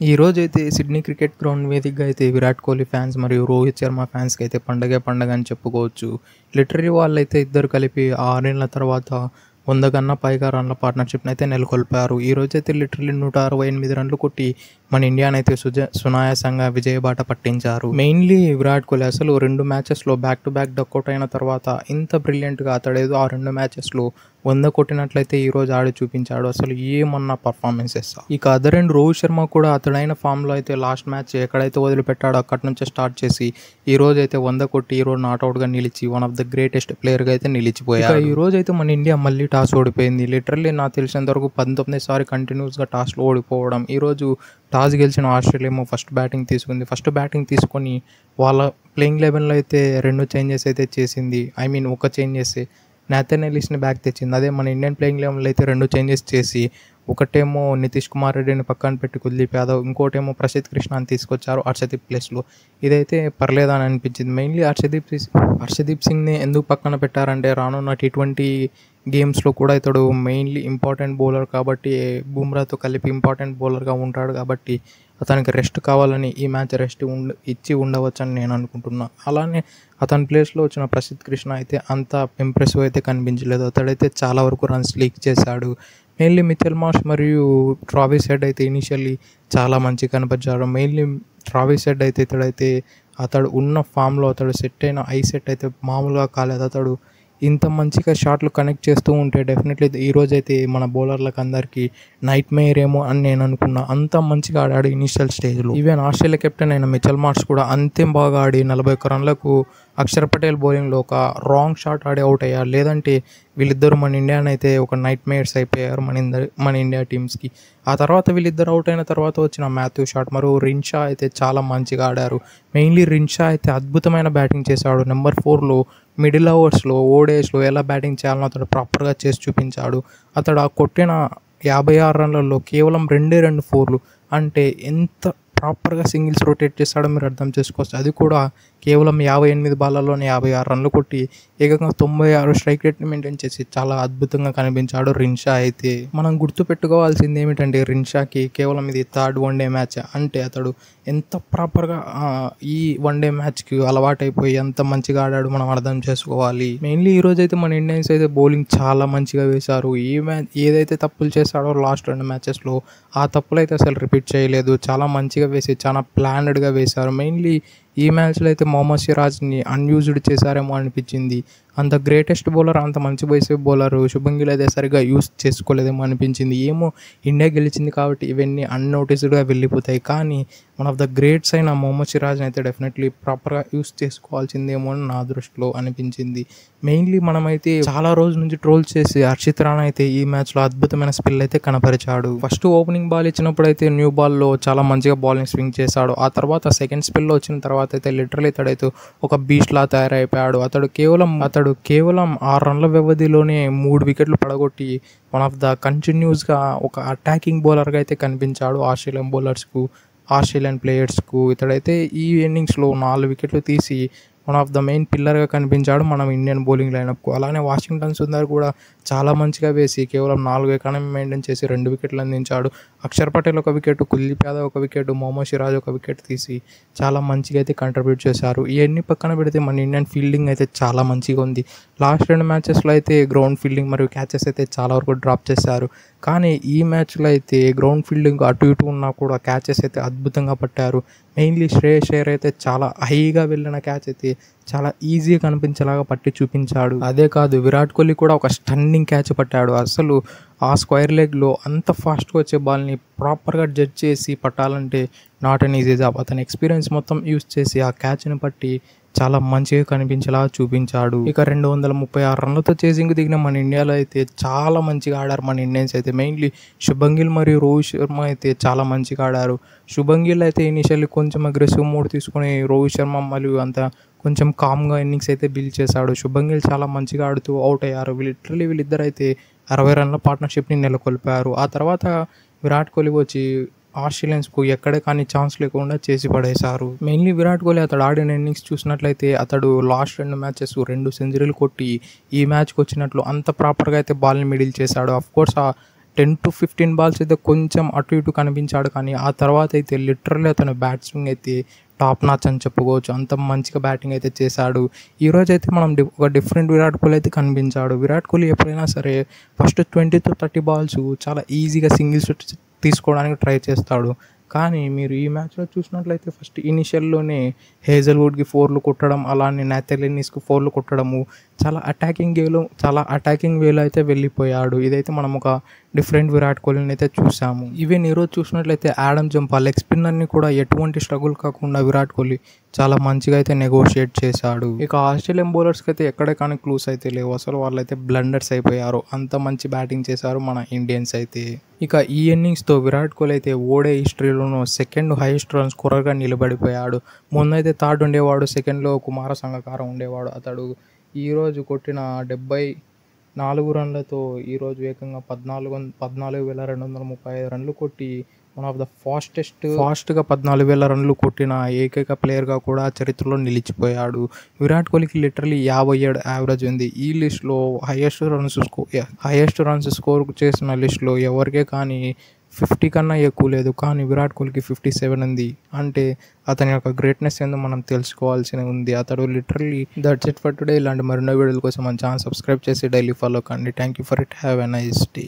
ఈ రోజైతే Sydney cricket ground వేదికగా అయితే విరాట్ కోహ్లీ ఫ్యాన్స్ మరియు రోహిత్ శర్మ ఫ్యాన్స్కి అయితే పండగ అని చెప్పుకోవచ్చు. లిటరరీ వాళ్ళైతే ఇద్దరు కలిపి 6 ఏళ్ల తర్వాత 100 కన్నా పైగా రన్ల పార్ట్నర్షిప్ని అయితే నెలకొల్పారు. ఈ రోజైతే లిటరలీ 168 రన్లు కొట్టి మన ఇండియానైతే సునాయాసంగా విజయబాట పట్టించారు. మెయిన్లీ విరాట్ కోహ్లీ అసలు 2 మ్యాచెస్లో బ్యాక్ టు బ్యాక్ డక్అవుట్ అయిన తర్వాత ఇంత బ్రిలియంట్గా అతడేదో ఆ 2 మ్యాచెస్లో 100 కొట్టినట్లయితే ఈరోజు ఆడి చూపించాడు. అసలు ఏమన్నా పర్ఫార్మెన్సెస్. ఇక అదర్ అండ్ రోహిత్ శర్మ కూడా అతడైన ఫామ్లో అయితే లాస్ట్ మ్యాచ్ ఎక్కడైతే వదిలిపెట్టాడో అక్కడి నుంచే స్టార్ట్ చేసి ఈ రోజు అయితే 100 కొట్టి ఈ రోజు నాట్అవుట్గా నిలిచి వన్ ఆఫ్ ద గ్రేటెస్ట్ ప్లేయర్గా అయితే నిలిచిపోయాడు. ఈ రోజు అయితే మన ఇండియా మళ్ళీ టాస్ ఓడిపోయింది. లిటరల్లీ నాకు తెలిసినంత వరకు 19 సారి కంటిన్యూస్గా టాస్లో ఓడిపోవడం. ఈరోజు టాస్ గెలిచిన ఆస్ట్రేలియా ఏమో ఫస్ట్ బ్యాటింగ్ తీసుకుంది. ఫస్ట్ బ్యాటింగ్ తీసుకొని వాళ్ళ ప్లేయింగ్ 11లో అయితే 2 చేంజెస్ అయితే చేసింది. ఒక చేంజ్ చేసి నాథన్ ఎలిస్ని బ్యాక్ తెచ్చింది. అదే మన ఇండియన్ ప్లేయింగ్ 11లో అయితే 2 చేంజెస్ చేసి ఒకటేమో నితీష్ కుమార్ రెడ్డిని పక్కన పెట్టి కుల్దీప్ యాదవ్, ఇంకోటేమో ప్రసిద్ధ్ కృష్ణని తీసుకొచ్చారు హర్షదీప్ ప్లేస్లో. ఇదైతే పర్లేదని అనిపించింది. మెయిన్లీ హర్షదీప్ సింగ్ని ఎందుకు పక్కన పెట్టారంటే రానున్న T20 గేమ్స్లో కూడా ఇతడు మెయిన్లీ ఇంపార్టెంట్ బౌలర్ కాబట్టి బుమ్రాతో కలిపి ఇంపార్టెంట్ బౌలర్గా ఉంటాడు కాబట్టి అతనికి రెస్ట్ కావాలని ఈ మ్యాచ్ రెస్ట్ ఇచ్చి ఉండవచ్చని నేను అనుకుంటున్నా. అలానే అతని ప్లేస్లో వచ్చిన ప్రసిద్ధ్ కృష్ణ అయితే అంత ఇంప్రెసివ్ అయితే కనిపించలేదు. అతడైతే చాలా వరకు రన్స్ లీక్ చేశాడు. మెయిన్లీ మిచెల్ మార్ష్ మరియు ట్రావిస్ హెడ్ అయితే ఇనిషియల్లీ చాలా మంచిగా కనిపించారు. మెయిన్లీ ట్రావిస్ హెడ్ అయితే అతడు ఉన్న ఫామ్లో అతడు సెట్ అయిన సెట్ అయితే మామూలుగా కాలేదు. అతడు ఇంత మంచిగా షాట్లు కనెక్ట్ చేస్తూ ఉంటే డెఫినెట్లీ ఈరోజైతే మన బౌలర్లకు అందరికీ నైట్ మేర్ ఏమో అని నేను అనుకున్నా. అంత మంచిగా ఆడాడు ఇనిషియల్ స్టేజ్లో. ఈవెన్ ఆస్ట్రేలియా కెప్టెన్ అయిన మిచెల్ మార్ష్ కూడా అంతే బాగా ఆడి 41 రన్లకు అక్షర్ పటేల్ బౌలింగ్లో ఒక రాంగ్ షాట్ ఆడి అవుట్ అయ్యారు. లేదంటే వీళ్ళిద్దరూ మన ఇండియానైతే ఒక నైట్ మేర్స్ అయిపోయారు మన ఇండియా టీమ్స్కి. ఆ తర్వాత వీళ్ళిద్దరు అవుట్ అయిన తర్వాత వచ్చిన మాథ్యూ షాట్ మరియు రిన్షా అయితే చాలా మంచిగా ఆడారు. మెయిన్లీ రిన్షా అయితే అద్భుతమైన బ్యాటింగ్ చేశాడు. నెంబర్ 4లో మిడిల్ ఓవర్స్లో ఓడేస్లో ఎలా బ్యాటింగ్ చేయాలో అతడు ప్రాపర్గా చేసి చూపించాడు. అతడు ఆ కొట్టిన 56 రన్లలో కేవలం 2 4లు అంటే ఎంత ప్రాపర్గా సింగిల్స్ రొటేట్ చేస్తాడో మీరు అర్థం చేసుకోవచ్చు. అది కూడా కేవలం 58 బాళ్ళలోనే 56 రన్లు కొట్టి ఏకంగా 96 స్ట్రైక్ రేట్ని మెయింటైన్ చేసి చాలా అద్భుతంగా కనిపించాడు రిన్షా. అయితే మనం గుర్తుపెట్టుకోవాల్సింది ఏమిటంటే రిన్షాకి కేవలం ఇది 3rd వన్డే మ్యాచ్. అంటే అతడు ఎంత ప్రాపర్గా ఈ వన్డే మ్యాచ్కి అలవాటైపోయి ఎంత మంచిగా ఆడాడు మనం అర్థం చేసుకోవాలి. మెయిన్లీ ఈరోజు అయితే మన ఇండియన్స్ అయితే బౌలింగ్ చాలా మంచిగా వేశారు. ఈ మ్యాచ్ ఏదైతే తప్పులు చేశాడో లాస్ట్ 2 మ్యాచెస్లో ఆ తప్పులు అయితే అసలు రిపీట్ చేయలేదు. చాలా మంచిగా వేసి చాలా ప్లానెడ్గా వేశారు. మెయిన్లీ ఈ మ్యాచ్లో అయితే మొహమ్మద్ సిరాజ్ని అన్యూజ్డ్ చేశారేమో అనిపించింది. అంత గ్రేటెస్ట్ బౌలర్, అంత మంచి బౌలర్ బౌలర్ శుభం గిల్ అయితే సరిగ్గా యూస్ చేసుకోలేదేమో అనిపించింది. ఏమో ఇండియా గెలిచింది కాబట్టి ఇవన్నీ అన్నోటిస్డ్గా వెళ్ళిపోతాయి. కానీ వన్ ఆఫ్ ద గ్రేట్స్ అయిన మొహమ్మద్ సిరాజ్ని అయితే డెఫినెట్లీ ప్రాపర్గా యూస్ చేసుకోవాల్సిందేమో అని నా దృష్టిలో అనిపించింది. మెయిన్లీ మనమైతే చాలా రోజుల నుంచి ట్రోల్ చేసి హర్షిత్ రాణా అయితే ఈ మ్యాచ్లో అద్భుతమైన స్పిల్ అయితే కనపరిచాడు. ఫస్ట్ ఓపెనింగ్ బాల్ ఇచ్చినప్పుడు అయితే న్యూ బాల్లో చాలా మంచిగా బౌలింగ్ స్వింగ్ చేశాడు. ఆ తర్వాత సెకండ్ స్పిల్లో వచ్చిన తర్వాత అయితే లిటరలీ అతడైతే ఒక బీస్ట్లా తయారైపోయాడు. అతడు కేవలం 6 రన్ల వ్యవధిలోనే 3 వికెట్లు పడగొట్టి వన్ ఆఫ్ ద కంటిన్యూస్గా ఒక అటాకింగ్ బౌలర్గా అయితే కనిపించాడు ఆస్ట్రేలియన్ ప్లేయర్స్కు. ఇతడైతే ఈ ఇన్నింగ్స్లో 4 వికెట్లు తీసి వన్ ఆఫ్ ద మెయిన్ పిల్లర్గా కనిపించాడు మనం ఇండియన్ బౌలింగ్ లైనప్కు. అలానే వాషింగ్టన్ సుందర్ కూడా చాలా మంచిగా వేసి కేవలం 4 ఎకానమీ మెయింటైన్ చేసి 2 వికెట్లు అందించాడు. Axar Patel 1 wicket, Kuldeep Yadav 1 wicket, Mohammed Siraj 1 wicket తీసి చాలా మంచిగా అయితే కంట్రిబ్యూట్ చేశారు. ఇవన్నీ పక్కన పెడితే మన ఇండియన్ ఫీల్డింగ్ అయితే చాలా మంచిగా ఉంది. లాస్ట్ 2 మ్యాచెస్లో అయితే గ్రౌండ్ ఫీల్డింగ్ మరియు క్యాచెస్ అయితే చాలా వరకు డ్రాప్ చేశారు. కానీ ఈ మ్యాచ్లో అయితే గ్రౌండ్ ఫీల్డింగ్ అటు ఇటు ఉన్నా కూడా క్యాచెస్ అయితే అద్భుతంగా పట్టారు. మెయిన్లీ శ్రేయస్ అయ్యర్ అయితే చాలా హైగా వెళ్ళిన క్యాచ్ అయితే చాలా ఈజీగా కనిపించేలాగా పట్టి చూపించాడు. అదే కాదు, విరాట్ కోహ్లీ కూడా ఒక స్టన్నింగ్ క్యాచ్ పట్టాడు. అసలు ఆ స్క్వేర్ లెగ్లో అంత ఫాస్ట్గా వచ్చే బాల్ని ప్రాపర్గా జడ్జ్ చేసి పట్టాలంటే నాట్ అన్ ఈజీ జాబ్. అతని ఎక్స్పీరియన్స్ మొత్తం యూస్ చేసి ఆ క్యాచ్ని పట్టి చాలా మంచిగా కనిపించేలా చూపించాడు. ఇక 236 రన్లతో చేసింగ్ దిగిన మన ఇండియాలో అయితే చాలా మంచిగా ఆడారు మన ఇండియన్స్ అయితే. మెయిన్లీ శుభం గిల్ మరియు రోహిత్ శర్మ అయితే చాలా మంచిగా ఆడారు. శుభం గిల్ అయితే ఇనిషియల్లీ కొంచెం అగ్రెసివ్ మోడ్ తీసుకుని రోహిత్ శర్మ మరియు కొంచెం కామ్గా ఇన్నింగ్స్ అయితే బిల్డ్ చేశాడు. శుభం గిల్ చాలా మంచిగా ఆడుతూ అవుట్ అయ్యారు. వీళ్ళిద్దరు అయితే 60 రన్ల పార్ట్నర్షిప్ని నెలకొల్పారు. ఆ తర్వాత విరాట్ కోహ్లీ వచ్చి ఆస్ట్రేలియన్స్కు ఎక్కడ కానీ ఛాన్స్ లేకుండా చేసి పడేశారు. మెయిన్లీ విరాట్ కోహ్లీ అతడు ఆడిన ఇన్నింగ్స్ చూసినట్లయితే అతడు లాస్ట్ 2 మ్యాచెస్ 2 సెంచరీలు కొట్టి ఈ మ్యాచ్కి వచ్చినట్లు అంత ప్రాపర్గా అయితే బాల్ని మిడిల్ చేశాడు. అఫ్కోర్స్ ఆ 10 to 15 బాల్స్ అయితే కొంచెం అటు ఇటు కనిపించాడు, కానీ ఆ తర్వాత అయితే లిటరల్లీ అతను బ్యాట్ స్వింగ్ అయితే టాప్ నాచ్ అని చెప్పుకోవచ్చు. అంత మంచిగా బ్యాటింగ్ అయితే చేశాడు. ఈరోజు అయితే మనం ఒక డిఫరెంట్ విరాట్ కోహ్లీ అయితే కనిపించాడు. విరాట్ కోహ్లీ ఎప్పుడైనా సరే ఫస్ట్ 20 to 30 బాల్స్ చాలా ఈజీగా సింగిల్స్ తీసుకోవడానికి ట్రై చేస్తాడు. కానీ మీరు ఈ మ్యాచ్లో చూసినట్లయితే ఫస్ట్ ఇనిషియల్లోనే హేజల్వుడ్కి 4లు కొట్టడం, అలానే నాథన్ లిన్స్కి 4లు కొట్టడము, చాలా అటాకింగ్ వేలో అయితే వెళ్ళిపోయాడు. ఇదైతే మనం ఒక డిఫరెంట్ విరాట్ కోహ్లీని అయితే చూసాము. ఈవెన్ ఈరోజు చూసినట్లయితే ఆడమ్ జంపా లెగ్ స్పిన్నర్ని కూడా ఎటువంటి స్ట్రగుల్ కాకుండా విరాట్ కోహ్లీ చాలా మంచిగా అయితే నెగోషియేట్ చేశాడు. ఇక ఆస్ట్రేలియన్ బౌలర్స్కి అయితే ఎక్కడే కానీ క్లూస్ అయితే లేవు. అసలు వాళ్ళైతే బ్లండర్స్ అయిపోయారు. అంత మంచి బ్యాటింగ్ చేశారు మన ఇండియన్స్ అయితే. ఇక ఈ ఇన్నింగ్స్తో విరాట్ కోహ్లీ అయితే ఓడే హిస్టరీలోనూ సెకండ్ హైయెస్ట్ రన్ స్కోరర్గా నిలబడిపోయాడు. ముందైతే థర్డ్ ఉండేవాడు, సెకండ్లో కుమార సంగకార ఉండేవాడు. అతడు ఈరోజు కొట్టిన 74 రన్లతో ఈరోజు ఏకంగా 14,235 రన్లు కొట్టి వన్ ఆఫ్ ద ఫాస్ట్గా 14,000 రన్లు కొట్టిన ఏకైక ప్లేయర్గా కూడా చరిత్రలో నిలిచిపోయాడు. విరాట్ కోహ్లీకి లిటరలీ 57 యావరేజ్ ఉంది. ఈ లిస్ట్లో హైయెస్ట్ రన్స్ స్కోర్ చేసిన లిస్ట్లో ఎవరికే కానీ 50 కన్నా ఎక్కువ లేదు. కానీ విరాట్ కోహ్లీకి 57 ఉంది. అంటే అతని యొక్క గ్రేట్నెస్ ఏందో మనం తెలుసుకోవాల్సి ఉంది. అతడు literally that's it for today. ఇలాంటి మరిన్నో వీడియోల కోసం మన ఛానల్ సబ్స్క్రైబ్ చేసి డైలీ ఫాలో కండి. Thank you for it. Have a nice day.